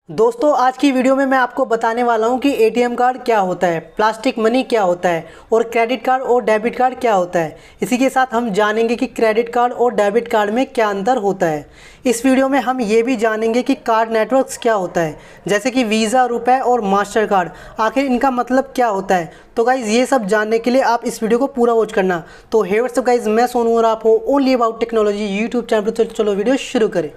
दोस्तों आज की वीडियो में मैं आपको बताने वाला हूं कि एटीएम कार्ड क्या होता है, प्लास्टिक मनी क्या होता है और क्रेडिट कार्ड और डेबिट कार्ड क्या होता है। इसी के साथ हम जानेंगे कि क्रेडिट कार्ड और डेबिट कार्ड में क्या अंतर होता है। इस वीडियो में हम ये भी जानेंगे कि कार्ड नेटवर्क्स क्या होता है, जैसे कि वीज़ा, रुपए और मास्टर कार्ड, आखिर इनका मतलब क्या होता है। तो गाइज़ ये सब जानने के लिए आप इस वीडियो को पूरा वॉच करना। तो हे व्हाट्सअप गाइज़, मैं सोनू और आप हो only about technology YouTube channel पर। चलो वीडियो शुरू करें।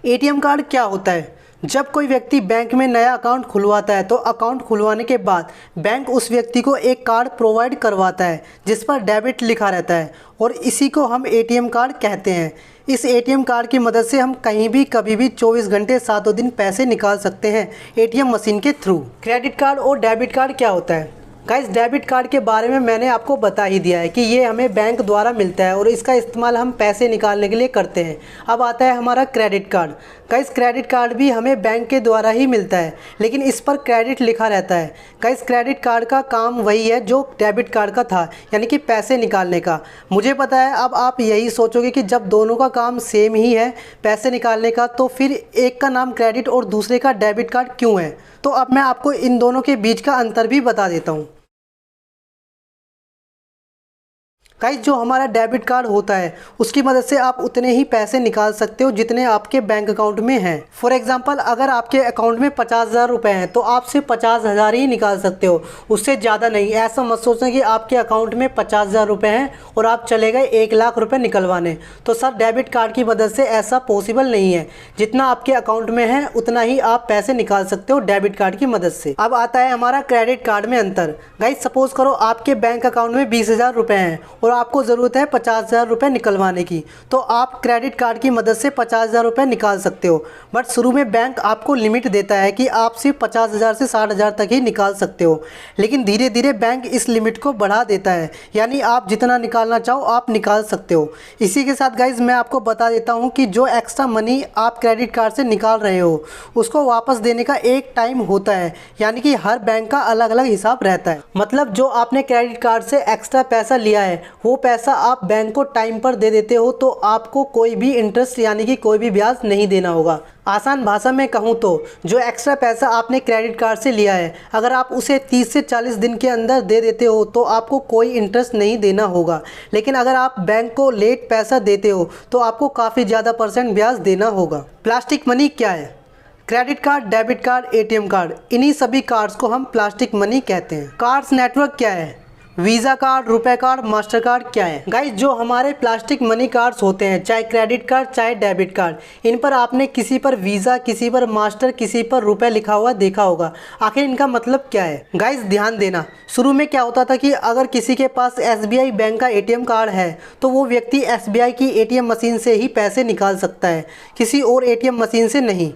एटीएम कार्ड क्या होता है? जब कोई व्यक्ति बैंक में नया अकाउंट खुलवाता है तो अकाउंट खुलवाने के बाद बैंक उस व्यक्ति को एक कार्ड प्रोवाइड करवाता है जिस पर डेबिट लिखा रहता है और इसी को हम एटीएम कार्ड कहते हैं। इस एटीएम कार्ड की मदद से हम कहीं भी कभी भी 24 घंटे 7 दिन पैसे निकाल सकते हैं एटीएम मशीन के थ्रू। क्रेडिट कार्ड और डेबिट कार्ड क्या होता है? गाइस, डेबिट कार्ड के बारे में मैंने आपको बता ही दिया है कि ये हमें बैंक द्वारा मिलता है और इसका इस्तेमाल हम पैसे निकालने के लिए करते हैं। अब आता है हमारा credit card. Guys, credit card भी हमें बैंक के द्वारा ही मिलता है, लेकिन इस पर क्रेडिट लिखा रहता है। गाइस, क्रेडिट कार्ड का काम वही है जो डेबिट कार्ड का था, यानी कि पैसे निकालने का। मुझे पता है अब आप यही सोचोगे कि जब दोनों का काम सेम ही है, पैसे निकालने का, तो फिर एक का नाम क्रेडिट और दूसरे का डेबिट कार्ड क्यों है। तो अब मैं आपको इन दोनों के बीच का अंतर भी बता देता हूँ। गाइस, जो हमारा डेबिट कार्ड होता है उसकी मदद से आप उतने ही पैसे निकाल सकते हो जितने आपके बैंक अकाउंट में हैं। फॉर एग्जांपल, अगर आपके अकाउंट में 50,000 रुपये हैं तो आप सिर्फ 50,000 ही निकाल सकते हो, उससे ज़्यादा नहीं। ऐसा मत सोचना कि आपके अकाउंट में 50,000 रुपये हैं और आप चले गए 1,00,000 रुपये निकलवाने। तो सर, डेबिट कार्ड की मदद से ऐसा पॉसिबल नहीं है। जितना आपके अकाउंट में है उतना ही आप पैसे निकाल सकते हो डेबिट कार्ड की मदद से। अब आता है हमारा क्रेडिट कार्ड में अंतर। गाइस, सपोज करो आपके बैंक अकाउंट में 20,000 रुपये हैं और आपको ज़रूरत है 50,000 रुपये निकलवाने की, तो आप क्रेडिट कार्ड की मदद से 50,000 रुपये निकाल सकते हो। बट शुरू में बैंक आपको लिमिट देता है कि आप सिर्फ 50,000 से 60,000 तक ही निकाल सकते हो, लेकिन धीरे धीरे बैंक इस लिमिट को बढ़ा देता है, यानी आप जितना निकालना चाहो आप निकाल सकते हो। इसी के साथ गाइज मैं आपको बता देता हूँ कि जो एक्स्ट्रा मनी आप क्रेडिट कार्ड से निकाल रहे हो उसको वापस देने का एक टाइम होता है, यानी कि हर बैंक का अलग अलग हिसाब रहता है। मतलब जो आपने क्रेडिट कार्ड से एक्स्ट्रा पैसा लिया है वो पैसा आप बैंक को टाइम पर दे देते हो तो आपको कोई भी इंटरेस्ट यानी कि कोई भी ब्याज नहीं देना होगा। आसान भाषा में कहूँ तो जो एक्स्ट्रा पैसा आपने क्रेडिट कार्ड से लिया है, अगर आप उसे 30 से 40 दिन के अंदर दे देते हो तो आपको कोई इंटरेस्ट नहीं देना होगा, लेकिन अगर आप बैंक को लेट पैसा देते हो तो आपको काफ़ी ज़्यादा % ब्याज देना होगा। प्लास्टिक मनी क्या है? Credit card, debit card, ATM card, इन्हीं सभी कार्ड्स को हम प्लास्टिक मनी कहते हैं। कार्ड्स नेटवर्क क्या है? वीज़ा कार्ड, रुपए कार्ड, मास्टर कार्ड क्या है? गाइस, जो हमारे प्लास्टिक मनी कार्ड्स होते हैं, चाहे क्रेडिट कार्ड चाहे डेबिट कार्ड, इन पर आपने किसी पर वीज़ा, किसी पर मास्टर, किसी पर रुपए लिखा हुआ देखा होगा। आखिर इनका मतलब क्या है? गाइस, ध्यान देना, शुरू में क्या होता था कि अगर किसी के पास SBI बैंक का ATM कार्ड है तो वो व्यक्ति SBI की ATM मशीन से ही पैसे निकाल सकता है, किसी और ATM मशीन से नहीं।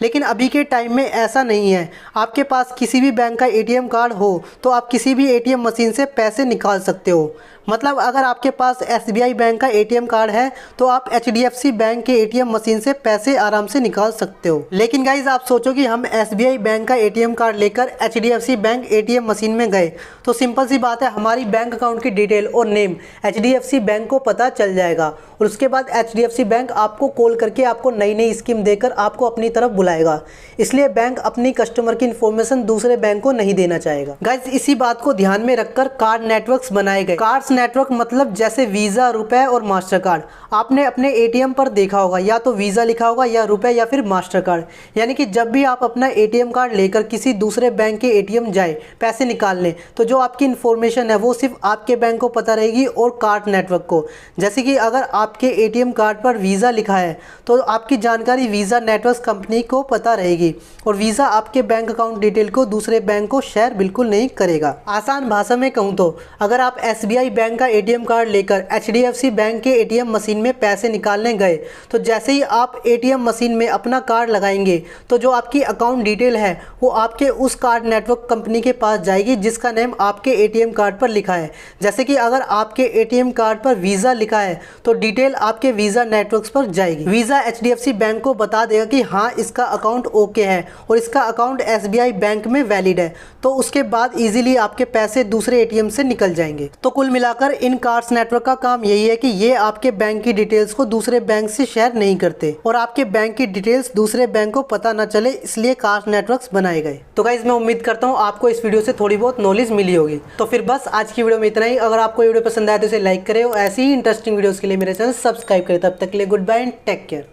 लेकिन अभी के टाइम में ऐसा नहीं है। आपके पास किसी भी बैंक का ATM कार्ड हो तो आप किसी भी ATM मशीन से पैसे निकाल सकते हो। मतलब अगर आपके पास SBI बैंक का ATM कार्ड है तो आप HDFC बैंक के ATM मशीन से पैसे आराम से निकाल सकते हो। लेकिन गाइज, आप सोचो कि हम SBI बैंक का ATM कार्ड लेकर HDFC बैंक ATM मशीन में गए तो सिंपल सी बात है, हमारी बैंक अकाउंट की डिटेल और नेम HDFC बैंक को पता चल जाएगा और उसके बाद HDFC बैंक आपको कॉल करके आपको नई नई स्कीम देकर आपको अपनी तरफ बुलाएगा। इसलिए बैंक अपनी कस्टमर की इन्फॉर्मेशन दूसरे बैंक को नहीं देना चाहेगा। गाइज, इसी बात को ध्यान में रखकर कार्ड नेटवर्क्स बनाए गए। कार्ड्स नेटवर्क मतलब जैसे वीज़ा, रुपए और मास्टर कार्ड। आपने अपने ATM पर देखा होगा या तो वीज़ा लिखा होगा या रुपए या फिर मास्टर कार्ड, यानी कि जब भी आप अपना ATM कार्ड लेकर किसी दूसरे बैंक के ATM जाए पैसे निकालने, तो जो आपकी इन्फॉर्मेशन है वो सिर्फ आपके बैंक को पता रहेगी और कार्ड नेटवर्क को। जैसे कि अगर आपके ATM कार्ड पर वीज़ा लिखा है तो आपकी जानकारी वीज़ा नेटवर्क कंपनी को पता रहेगी और वीज़ा आपके बैंक अकाउंट डिटेल को दूसरे बैंक को शेयर बिल्कुल नहीं करेगा। आसान भाषा में कहूँ तो अगर आप SBI बैंक का ATM कार्ड लेकर HDFC बैंक के ATM मशीन में पैसे निकालने गए तो जैसे ही आप ATM मशीन में अपना कार्ड लगाएंगे तो जो आपकी अकाउंट डिटेल है वो आपके उस कार्ड नेटवर्क कंपनी के पास जाएगी जिसका नेम आपके ATM कार्ड पर लिखा है। जैसे कि अगर आपके ATM कार्ड पर वीज़ा लिखा है तो डिटेल आपके वीज़ा नेटवर्क्स पर जाएगी। वीज़ा HDFC बैंक को बता देगा कि हाँ, इसका अकाउंट ओके है और इसका अकाउंट SBI बैंक में वैलिड है, तो उसके बाद इजीली आपके पैसे दूसरे ATM से निकल जाएंगे। तो कुल मिला मिलाकर इन कार्ड्स नेटवर्क का काम यही है कि ये आपके बैंक की डिटेल्स को दूसरे बैंक से शेयर नहीं करते और आपके बैंक की डिटेल्स दूसरे बैंक को पता न चले, इसलिए कार्ड्स नेटवर्क्स बनाए गए। तो गाइस मैं उम्मीद करता हूँ आपको इस वीडियो से थोड़ी बहुत नॉलेज मिली होगी। तो फिर बस आज की वीडियो में इतना ही। अगर आपको ये वीडियो पसंद आए तो इसे लाइक करें और ऐसी ही इंटरेस्टिंग वीडियोस के लिए मेरे चैनल सब्सक्राइब करें। तब तक के लिए goodbye and take care.